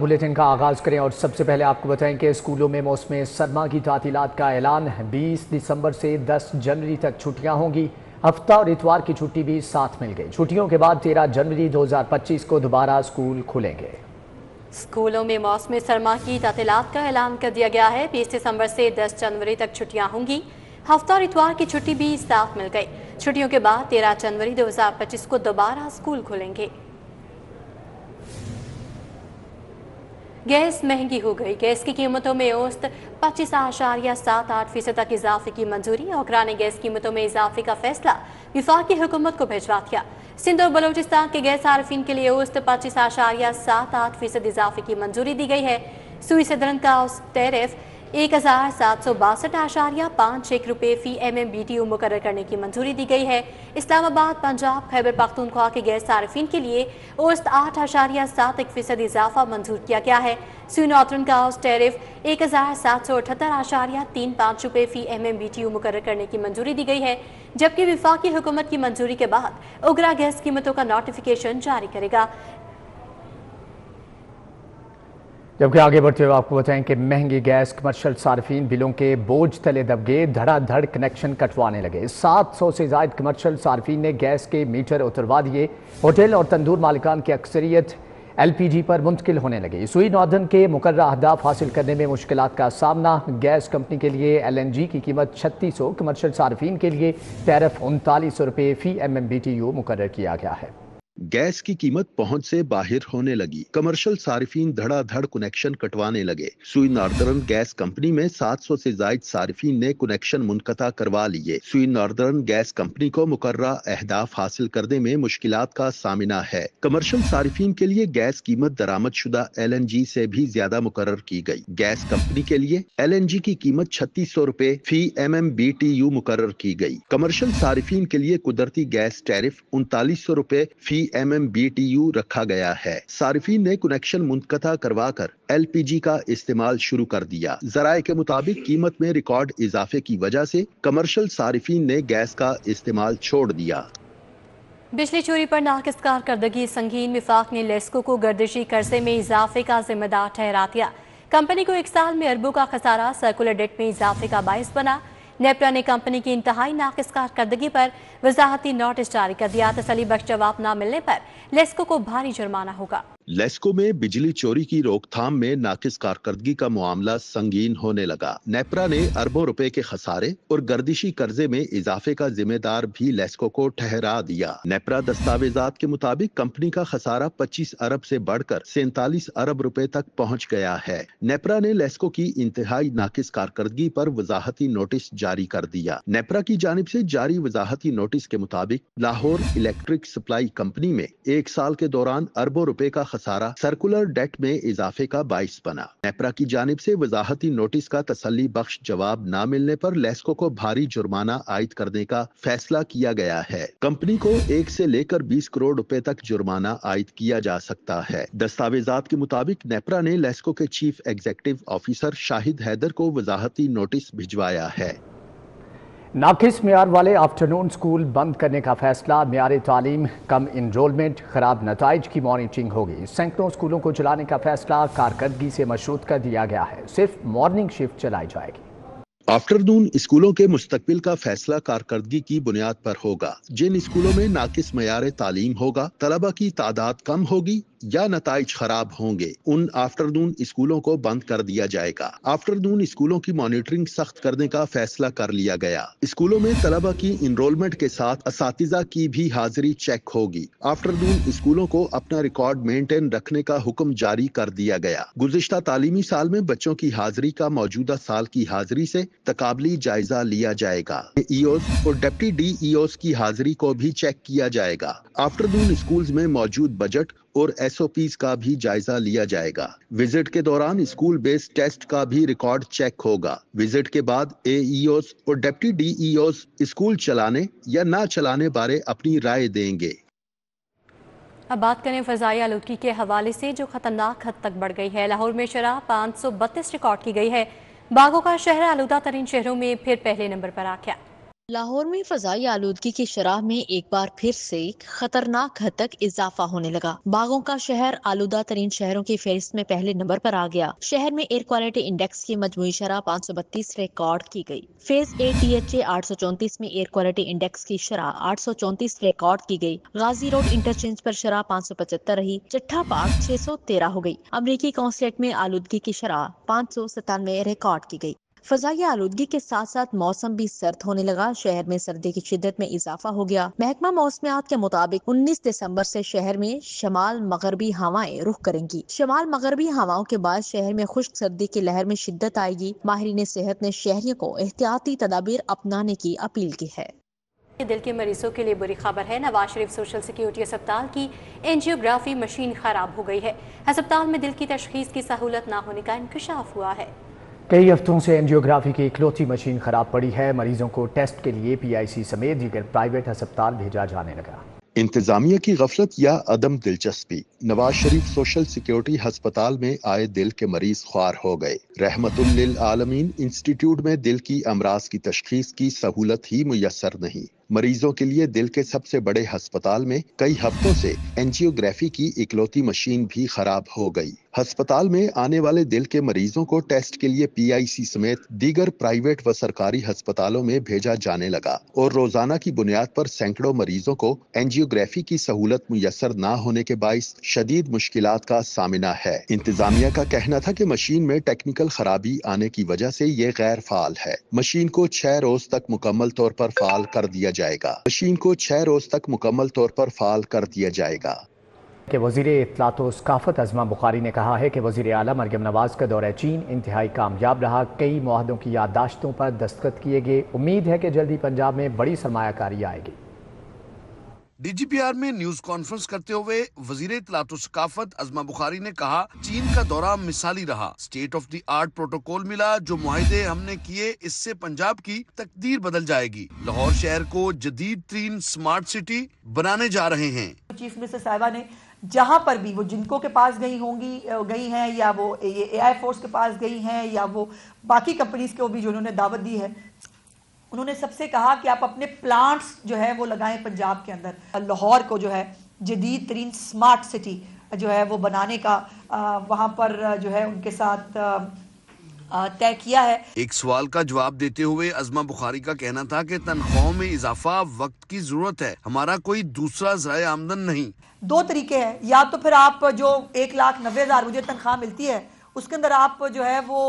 Bulletin का आगाज करें और सबसे पहले आपको बताएं कि स्कूलों में मौसम सरमा की तातीलात का ऐलान है। 20 दिसंबर से 10 जनवरी तक छुट्टियां होंगी। हफ्ता और इतवार की छुट्टी भी साथ मिल गई। छुट्टियों के बाद 13 जनवरी 2025 को दोबारा स्कूल खुलेंगे। स्कूलों में मौसम सरमा की तातीलात का ऐलान कर दिया गया है। 20 दिसंबर से 10 जनवरी तक छुट्टियां होंगी। हफ्ता और इतवार की छुट्टी भी साथ मिल गई। छुट्टियों के बाद 13 जनवरी 2025 को दोबारा स्कूल खुलेंगे। गैस महंगी हो गई। गैस की कीमतों में औसत 25.78% तक इजाफे की मंजूरी। ओकरा ने गैस कीमतों में इजाफे का फैसला वफाकी हुकूमत को भिजवा दिया। सिंध और बलोचिस्तान के गैस सार्फिन के लिए औसत 25.78% इजाफे की मंजूरी दी गई है। सुई सदरन का औसत टैरिफ 1762.51 रुपये फी MMBTU मुकर्रर करने की मंजूरी दी गई है। इस्लामाबाद, पंजाब, खैबर पख्तूनख्वा के गैस सार्फिन के लिए औसत 8.71% इजाफा मंजूर किया गया है। सुई नॉर्दर्न का औसत टैरिफ 1778.35 रुपये फी MMBTU मुकर्रर करने की मंजूरी दी गई है, जबकि वफाकी हुकूमत की मंजूरी के बाद उगरा गैस कीमतों का नोटिफिकेशन जारी करेगा। जबकि आगे बढ़ते हुए आपको बताएं कि महंगी गैस कमर्शियल सार्फिन बिलों के बोझ तले दब गए। धड़ाधड़ कनेक्शन कटवाने लगे। 700 से ज़ायद कमर्शियल सार्फिन ने गैस के मीटर उतरवा दिए। होटल और तंदूर मालिकान की अक्सरियत LPG पर मुंतकिल होने लगी। सुई नॉर्दर्न के मुकर्रर अहदाफ हासिल करने में मुश्किलात का सामना। गैस कंपनी के लिए LNG की कीमत 3600, कमर्शियल सार्फिन के लिए टैरिफ 3900 रुपये फी MMBTU मुकर्रर किया गया है। गैस की कीमत पहुंच से बाहर होने लगी। कमर्शियल सार्फिन धड़ाधड़ कनेक्शन कटवाने लगे। सुई नॉर्दर्न गैस कंपनी में 700 से जायद सार्फिन ने कनेक्शन मुनक़ता करवा लिए। सुई नॉर्दर्न गैस कंपनी को मुकर्रर अहदाफ हासिल करने में मुश्किलात का सामना है। कमर्शियल सार्फिन के लिए गैस कीमत दरामदशुदा LNG से भी ज्यादा मुकर्रर की गई। गैस कंपनी के लिए LNG की कीमत 3600 रुपए फी MMBTU मुकर्रर की गई। कमर्शियल सार्फिन के लिए कुदरती गैस टैरिफ 3900 रुपए फी MMBTU रखा गया है। सार्फिन ने कनेक्शन मुनक़ता करवाकर LPG का इस्तेमाल शुरू कर दिया। ज़राए के मुताबिक कीमत में रिकॉर्ड इजाफे की वजह से कमर्शियल सार्फिन ने गैस का इस्तेमाल छोड़ दिया। बिजली चोरी पर नाकिस कारकर्दगी संगीन। वफाक ने लेस्को को गर्दिशी कर्जे में इजाफे का जिम्मेदार ठहरा दिया। कंपनी को एक साल में अरबों का खसारा सर्कुलर डेट में इजाफे का बाइस बना। नेपरा ने कंपनी की इंतहाई नाकिस कारकर्दगी पर वजाहती नोटिस जारी कर दिया। तसली बख्श जवाब न मिलने पर लेस्को को भारी जुर्माना होगा। लेस्को में बिजली चोरी की रोकथाम में नाकिस कारकर्दगी का मामला संगीन होने लगा। नेपरा ने अरबों रुपए के खसारे और गर्दिशी कर्जे में इजाफे का जिम्मेदार भी लेस्को को ठहरा दिया। नेपरा दस्तावेजात के मुताबिक कंपनी का खसारा 25 अरब से बढ़कर 47 अरब रुपए तक पहुंच गया है। नेपरा ने लेस्को की इंतहाई नाकिस कारकर्दगी पर वजाहती नोटिस जारी कर दिया। नेपरा की जानिब से जारी वजाहती नोटिस के मुताबिक लाहौर इलेक्ट्रिक सप्लाई कंपनी में एक साल के दौरान अरबों रुपए का खसारा सर्कुलर डेट में इजाफे का बाइस बना। नेपरा की जानिब से वजाहती नोटिस का तसल्ली बख्श जवाब न मिलने पर लेस्को को भारी जुर्माना आयद करने का फैसला किया गया है। कंपनी को 1 से लेकर 20 करोड़ रुपए तक जुर्माना आयद किया जा सकता है। दस्तावेजात के मुताबिक नेपरा ने लेस्को के chief executive officer Shahid Haidar को वजाहती नोटिस भिजवाया है। नाकिस मेयार वाले आफ्टरनून स्कूल बंद करने का फैसला। मेयार तालीम कम इनरोलमेंट खराब नताइज की मॉनिटरिंग होगी। सैकड़ों स्कूलों को चलाने का फैसला कारकर्दगी से मशरूत कर दिया गया है। सिर्फ मॉर्निंग शिफ्ट चलाई जाएगी। आफ्टरनून स्कूलों के मुस्तकबिल का फैसला कारकर्दगी की बुनियाद पर होगा। जिन स्कूलों में नाकिस मेयार तालीम होगा, तलबा की तादाद कम होगी या नताइज खराब होंगे, उन आफ्टरनून स्कूलों को बंद कर दिया जाएगा। आफ्टरनून स्कूलों की मॉनिटरिंग सख्त करने का फैसला कर लिया गया। स्कूलों में तलबा की इनरोलमेंट के साथ असातिज़ा की भी हाजिरी चेक होगी। आफ्टरनून स्कूलों को अपना रिकॉर्ड मेंटेन रखने का हुक्म जारी कर दिया गया। गुज़िश्ता तालीमी साल में बच्चों की हाजिरी का मौजूदा साल की हाजिरी से तकाबली जायजा लिया जाएगा। EOs और डिप्टी DEOs की हाजिरी को भी चेक किया जाएगा। आफ्टरनून स्कूल्स में मौजूद बजट और SOPs का भी जायजा लिया जाएगा। विजिट के दौरान स्कूल बेस्ड टेस्ट का भी रिकॉर्ड चेक होगा। विजिट के बाद AEOs और डिप्टी DEOs स्कूल चलाने या ना चलाने बारे अपनी राय देंगे। अब बात करें फ़ज़ाई आलूदगी के हवाले से, जो खतरनाक हद तक बढ़ गई है। लाहौर में शरह 532 रिकॉर्ड की गई है। बागों का शहर आलूदा तरीन शहरों में फिर पहले नंबर पर आ गया। لاہور میں فضائی آلودگی کی شرح میں ایک بار پھر سے خطرناک حد تک اضافہ ہونے لگا۔ باغوں کا شہر آلودہ ترین شہروں کی فہرست میں پہلے نمبر پر آ گیا۔ شہر میں ایئر کوالٹی انڈیکس کی مجموعی شرح 532 ریکارڈ کی گئی۔ فیز اے THA 834 میں ایئر کوالٹی انڈیکس کی شرح 834 ریکارڈ کی گئی۔ غازی روڈ انٹرچینج پر شرح 575 رہی۔ چٹھا پاک 613 ہو گئی۔ امریکی کونسلیٹ میں آلودگی کی شرح 597 ریکارڈ کی گئی۔ فضائی آلودگی کے ساتھ ساتھ موسم بھی سرد ہونے لگا۔ شہر میں سردی کی شدت میں اضافہ ہو گیا۔ محکمہ موسمیات کے مطابق 19 دسمبر سے شہر میں شمال مغربی ہوائیں رخ کریں گی۔ شمال مغربی ہواؤں کے بعد شہر میں خشک سردی کی لہر میں شدت آئے گی۔ ماہرین صحت نے شہریوں کو احتیاطی تدابیر اپنانے کی اپیل کی ہے۔ دل کے مریضوں کے لیے بری خبر ہے۔ نواز شریف سوشل سیکیورٹی اسپتال کی اینجیوگرافی مشین خراب ہو گئی ہے۔ اسپتال میں دل کی تشخیص کی سہولت نہ ہونے کا انکشاف ہوا ہے۔ کئی ہفتوں سے اینجیوگرافی کی اکلوتی مشین خراب پڑی ہے۔ مریضوں کو ٹیسٹ کے لیے PIC سمیت دیگر پرائیویٹ ہسپتال بھیجا جانے لگا۔ انتظامیہ کی غفلت یا عدم دلچسپی، نواز شریف سوشل سیکیورٹی ہسپتال میں آئے دل کے مریض خوار ہو گئے۔ رحمت للعالمین انسٹیٹیوٹ میں دل کی امراض کی تشخیص کی سہولت ہی میسر نہیں۔ مریضوں کے لیے دل کے سب سے بڑے ہسپتال میں کئی ہفتوں سے اینجیوگرافی کی اکلوتی مشین بھی خراب ہو گئی۔ ہسپتال میں آنے والے دل کے مریضوں کو ٹیسٹ کے لیے PIC سمیت دیگر پرائیویٹ و سرکاری ہسپتالوں میں بھیجا جانے لگا اور روزانہ کی بنیاد پر سینکڑوں مریضوں کو اینجیوگرافی کی سہولت میسر نہ ہونے کے باعث شدید مشکلات کا سامنا ہے۔ انتظامیہ کا کہنا تھا کہ مشین میں ٹیکنیکل خرابی آنے کی وجہ سے یہ غیر فعال ہے۔ مشین کو 6 روز تک مکمل طور پر فعال کر دیا جائے گا۔ مشین کو 6 روز تک مکمل طور پر فعال کر دیا جائے گا۔ کہ وزیر اطلاعات و ثقافت عظمہ بخاری نے کہا ہے کہ وزیر اعلیٰ مریم نواز کا دورہ چین انتہائی کامیاب رہا۔ کئی معاہدوں کی یادداشتوں پر دستخط کیے گئے۔ امید ہے کہ جلدی پنجاب میں بڑی سرمایہ کاری آئے گی۔ DGPR میں نیوز کانفرنس کرتے ہوئے وزیر اطلاعات و ثقافت عظمہ بخاری نے کہا چین کا دورہ مثالی رہا۔ State of the art protocol ملا۔ جو معاہدے ہم نے کیے اس سے پنجاب کی تقدیر بدل جائے گی۔ لاہور شہر کو جدید ترین سمارٹ سٹی بنانے جا رہے ہیں۔ چیف منسٹر صاحبہ نے جہاں پر بھی وہ جنکو کے پاس گئی ہیں یا وہ AI فورس کے پاس گئی ہیں یا وہ باقی کمپنیز کو بھی جو انہوں نے دعوت دی ہے، انہوں نے سب سے کہا کہ آپ اپنے پلانٹس جو ہے وہ لگائیں پنجاب کے اندر۔ لاہور کو جو ہے جدید ترین سمارٹ سٹی جو ہے وہ بنانے کا وہاں پر جو ہے ان کے ساتھ طے کیا ہے۔ ایک سوال کا جواب دیتے ہوئے عظمہ بخاری کا کہنا تھا کہ تنخواہوں میں اضافہ وقت کی ضرورت ہے، ہمارا کوئی دوسرا ذرائع آمدن نہیں۔ 2 طریقے ہیں، یا تو پھر آپ جو 1,90,000 مجھے تنخواہ ملتی ہے اس کے اندر آپ جو ہے وہ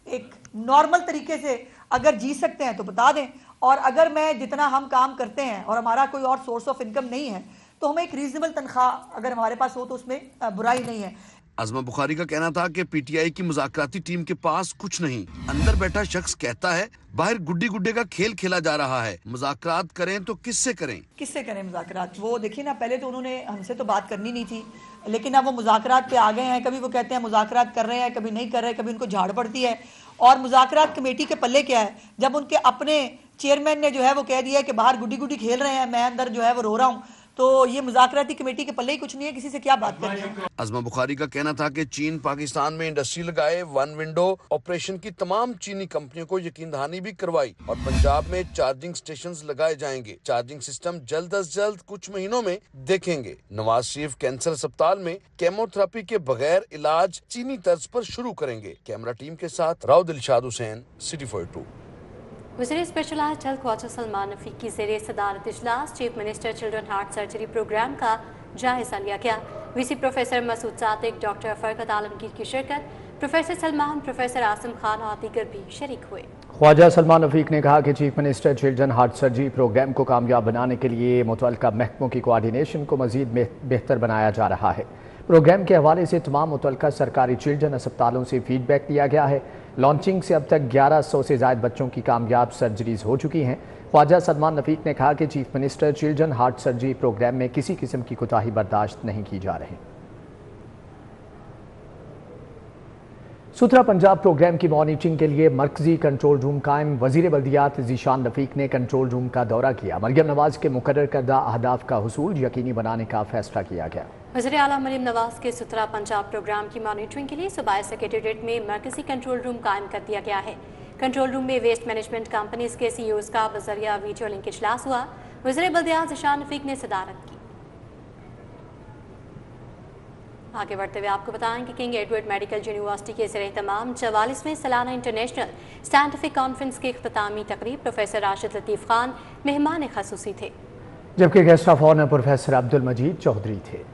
ایک نارمل طریقے سے اگر جی سکتے ہیں تو بتا دیں، اور اگر میں جتنا ہم کام کرتے ہیں اور ہمارا کوئی اور سورس آف انکم نہیں ہے تو ہمیں ایک ریزنیبل تنخواہ اگر ہمارے پاس ہو تو اس میں برائی نہیں ہے۔ عظمہ بخاری کا کہنا تھا کہ PTI کی مذاکراتی ٹیم کے پاس کچھ نہیں۔ اندر بیٹھا شخص کہتا ہے باہر گڈی گڈے کا کھیل کھیلا جا رہا ہے، مذاکرات کریں تو کس سے کریں؟ کس سے کریں مذاکرات؟ وہ دیکھیں نا، پہلے تو انہوں نے ہم سے تو بات کرنی نہیں تھی، لیکن اب وہ مذاکرات پہ آ گئے ہیں۔ کبھی وہ کہتے ہیں مذاکرات کر رہے ہیں، کبھی نہیں کر رہے، کبھی ان کو جھاڑ پڑتی ہے۔ اور مذاکرات کمیٹی کے پلے کیا ہے جب ان کے اپنے چیئرمین نے جو ہے وہ کہہ دیا ہے کہ باہر گڈی گڈی کھیل رہے ہیں، میں اندر جو ہے وہ رو رہا ہوں، تو یہ مذاکراتی کمیٹی کے پلے ہی کچھ نہیں ہے، کسی سے کیا بات کرنی ہے۔ عظمہ بخاری کا کہنا تھا کہ چین پاکستان میں انڈسٹری لگائے، 1 ونڈو آپریشن کی تمام چینی کمپنیوں کو یقین دہانی بھی کروائی، اور پنجاب میں چارجنگ سٹیشنز لگائے جائیں گے۔ چارجنگ سسٹم جلد از جلد کچھ مہینوں میں دیکھیں گے۔ نواز شریف کینسر اسپتال میں کیمو تھراپی کے بغیر علاج چینی طرز پر شروع کریں گے۔ کیمرہ ٹیم کے ساتھ راؤ دلشاد حسین، City 42۔ وزیر اسپیشلائزڈ ہیلتھ خواجہ سلمان رفیق کی زیر صدارت اجلاس chief minister children heart surgery programme کا جائزہ لیا گیا۔ VC professor Masood Sadiq, doctor Furqat Alamgir کی شرکت، پروفیسر سلمان، پروفیسر عاصم خان اور دیگر بھی شریک ہوئے۔ خواجہ سلمان رفیق نے کہا کہ chief minister children heart surgery programme کو کامیاب بنانے کے لیے متعلقہ محکموں کی کوارڈینیشن کو مزید بہتر بنایا جا رہا ہے۔ پروگرام کے حوالے سے تمام متعلقہ سرکاری چلڈرن اسپتالوں سے فیڈ بیک لیا گیا ہے۔ لانچنگ سے اب تک 1100 سے زائد بچوں کی کامیاب سرجریز ہو چکی ہیں۔ خواجہ سلمان رفیق نے کہا کہ chief minister children heart surgery programme میں کسی قسم کی کوتاہی برداشت نہیں کی جا رہی۔ ستھرا پنجاب پروگرام کی مانیٹرنگ کے لیے مرکزی کنٹرول روم قائم۔ وزیر بلدیات ذیشان رفیق نے کنٹرول روم کا دورہ کیا۔ مریم نواز کے مقرر کردہ اہداف کا حصول یقینی بنانے کا فیصلہ کیا گیا۔ وزیر اعلیٰ مریم نواز کے ستھرا پنجاب پروگرام کی مانیٹرنگ کے لیے صوبائی سیکریٹریٹ میں مرکزی کنٹرول روم قائم کر دیا گیا ہے۔ कंट्रोल रूम में वेस्ट मैनेजमेंट कंपनीज के CEOs का बजरिया वीडियो लिंक इजलास हुआ। वज़ीर बल्दियात ज़ीशान रफ़ीक ने सदारत की। आगे बढ़ते हुए आपको बताएं कि किंग एडवर्ड मेडिकल यूनिवर्सिटी के ज़रिए तमाम 44वें सालाना इंटरनेशनल साइंटिफिक कॉन्फ्रेंस की इख्तितामी तकरीब प्रोफेसर राशिद लतीफ़ खान मेहमान खसूसी थे, जबकि guest of honour professor Abdul Majeed Chaudhary थे।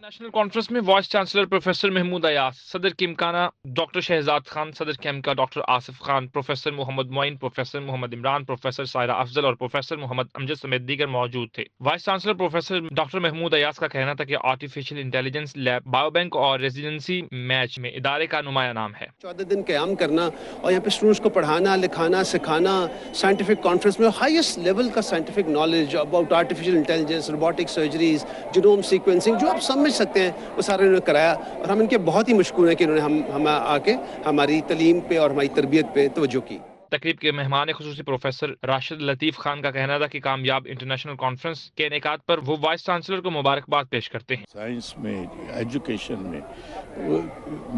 नेशनल कॉन्फ्रेंस में vice chancellor professor Mahmood Ayas, सदर किमकाना डॉक्टर शहजाद खान, सदर केमका doctor Asif Khan, professor Mohammad Moin, professor Mohammad Imran, professor Saira Afzal और प्रोफेसर मोहम्मद अमजद समेत दीगर मौजूद थे। Vice chancellor professor doctor Mahmood Ayas का कहना था कि आर्टिफिशियल इंटेलिजेंस लैब, बायोबैंक और रेजिडेंसी मैच में इदारे का नुमाया नाम है। 14 दिन क़याम करना और यहाँ पे स्टूडेंट्स को पढ़ाना, लिखाना, सिखाना, साइंटिफिक कॉन्फ्रेंस में हाईएस्ट लेवल का scientific knowledge about artificial intelligence, robotic surgeries, genome sequencing, जो आप समझ सकते हैं वो सारे उन्होंने कराया और हम इनके बहुत ही मशकूर हैं कि इन्होंने हम आके हमारी तालीम पे और हमारी तरबियत पे तवज्जो की। तकरीब के मेहमान खुसूसी प्रोफेसर राशिद लतीफ़ खान का कहना था कि कामयाब इंटरनेशनल कॉन्फ्रेंस के इनेकाद पर वो वाइस चांसलर को मुबारकबाद पेश करते हैं। साइंस में, एजुकेशन में,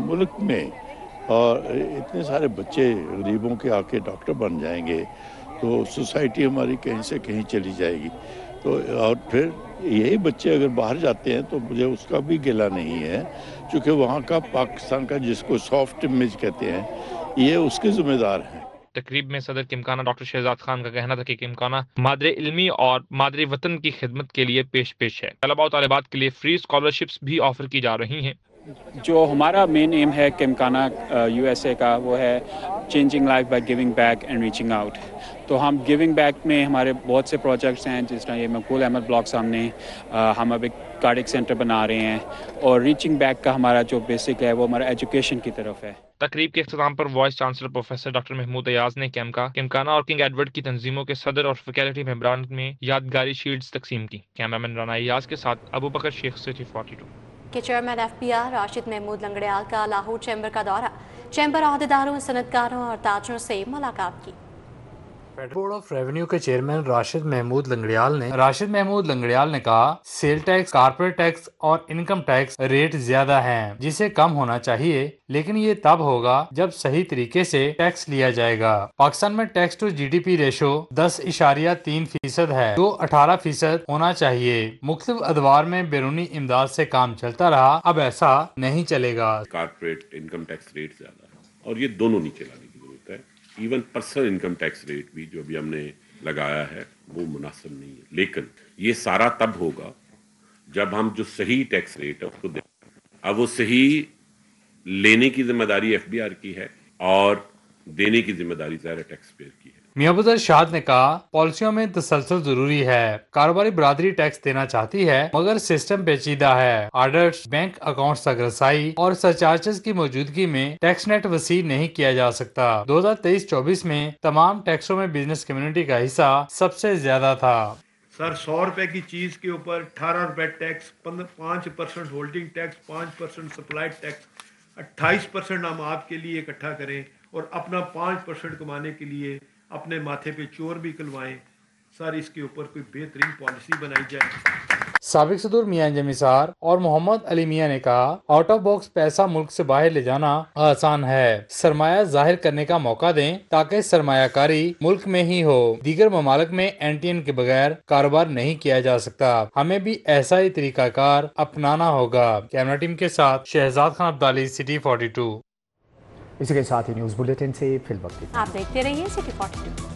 मुल्क में और इतने सारे बच्चे गरीबों के आके डॉक्टर बन जाएंगे तो सोसाइटी हमारी कहीं से कहीं चली जाएगी। तो और फिर यही बच्चे अगर बाहर जाते हैं तो मुझे उसका भी गिला नहीं है, क्योंकि वहाँ का पाकिस्तान का जिसको सॉफ्ट इमेज कहते हैं ये उसके जिम्मेदार हैं। तकरीब में सदर किमकाना डॉक्टर शहजाद खान का कहना था कि किमकाना मादरे इल्मी और मादरे वतन की खिदमत के लिए पेश है। तलबा और तालिबात के लिए फ्री स्कॉलरशिप्स भी ऑफर की जा रही हैं। जो हमारा मेन एम है किमकाना USA का, वो है changing life by giving back and reaching out. तो हम गिविंग बैक में हमारे बहुत से प्रोजेक्ट्स हैं, जिस तरह ये मकबूल अहमद ब्लॉक सामने हम अब एक कार्डिक सेंटर बना रहे हैं और रीचिंग बैक का हमारा जो बेसिक है वो हमारा एजुकेशन की तरफ है। तकरीब के इख्तिताम पर vice chancellor professor doctor Mahmood Ayaz ने किमकाना और किंग एडवर्ड की तंजीमों के सदर और फैकल्टी मेंबरान में यादगारी शील्ड्स तकसीम की। कैमरामैन राना अयाज के साथ अबू बकर शेख, सिटी 42 के चेयरमैन FPR राशिद महमूद लंगड़ियाल का लाहौर चैम्बर का दौरा, चैम्बर अहदेदारों, सनतकारों और ताजरों से मुलाकात की। बोर्ड ऑफ रेवेन्यू के चेयरमैन राशिद महमूद लंगड़ियाल ने कहा सेल टैक्स, कारपोरेट टैक्स और इनकम टैक्स रेट ज्यादा हैं, जिसे कम होना चाहिए, लेकिन ये तब होगा जब सही तरीके से टैक्स लिया जाएगा। पाकिस्तान में टैक्स टू GDP रेशो 10.3% है, जो 18% होना चाहिए। मुख्तलिफ अदवार में बैरूनी इमदाद से काम चलता रहा, अब ऐसा नहीं चलेगा। कारपोरेट इनकम टैक्स रेट ज्यादा है और ये दोनों नीचे लाने की जरूरत है। Even personal income tax rate भी जो अभी हमने लगाया है वो मुनासिब नहीं है, लेकिन ये सारा तब होगा जब हम जो सही टैक्स रेट है उसको दें। अब वो सही लेने की जिम्मेदारी FBR की है और देने की जिम्मेदारी ज़ाहिर टैक्स पेयर की है। मियां अब्दुल शाद ने कहा पॉलिसियों में तसलसल जरूरी है। कारोबारी बरादरी टैक्स देना चाहती है मगर सिस्टम पेचीदा है। ऑर्डर्स, बैंक अकाउंट तक रसाई और सरचार्जेस की मौजूदगी में टैक्स नेट वसी नहीं किया जा सकता। 2023-24 में तमाम टैक्सों में बिजनेस कम्युनिटी का हिस्सा सबसे ज्यादा था। सर 100 रुपए की चीज के ऊपर 18 रुपए tax, 5% holding tax, 5% supply tax, 28% हम आपके लिए इकट्ठा करें और अपना 5% कमाने के लिए अपने माथे पे चोर भी कलवाएं। सर इसके ऊपर कोई बेहतरीन पॉलिसी बनाई जाए। साबिक सदूर मियां जमीसार और मोहम्मद अली मियां ने कहा आउट ऑफ बॉक्स पैसा मुल्क से बाहर ले जाना आसान है। सरमाया जाहिर करने का मौका दें ताकि सरमायाकारी मुल्क में ही हो। दीगर ममालिक में एंटीएन के बगैर कारोबार नहीं किया जा सकता। हमें भी ऐसा ही तरीकाकार अपनाना होगा। कैमरा टीम के साथ शहजाद खान अब्दाली, सिटी 42। इसी के साथ ही न्यूज बुलेटिन से फिल वक्त। आप देखते रहिए सिटी 42।